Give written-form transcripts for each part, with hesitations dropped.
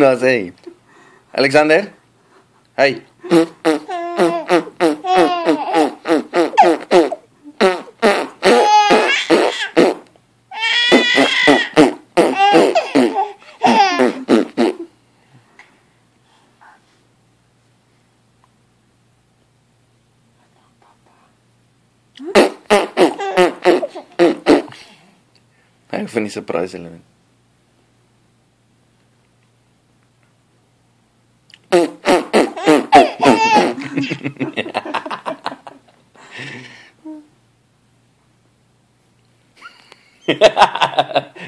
Daar's hy. Alexander? Hey. Ek vind die surprise element.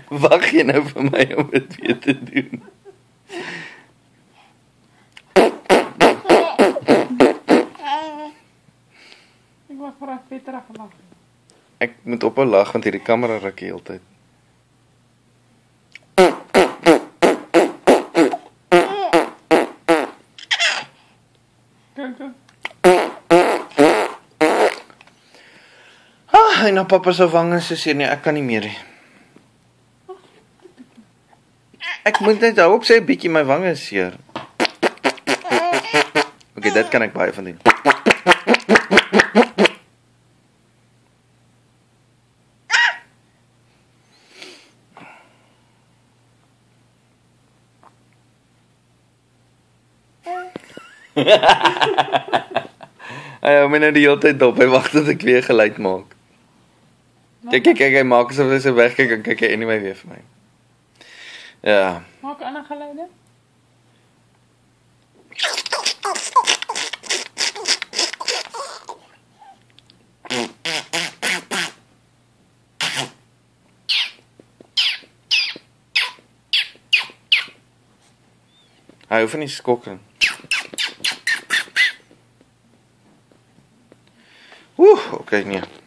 Wag jy nou vir my om dit weer te doen? Ek wag vir 'n Petra gelag. Ek moet ophou lag want hierdie kamera ruk die hele tyd. En nou papa se wange is seer nie, ek kan nie meer nie. Ek moet net hou op sê 'n bietjie my wange is seer. Okay, dit kan ek baie van doen. Hy hou my nou die hele tyd dop, hy wag tot ek weer geluid maak. Kyk, hy maak asof hy so wegkyk en kyk hy anyway weer vir my. Ja. Maak ander geluide. Hy hoef nie skok nie. Okay, nee.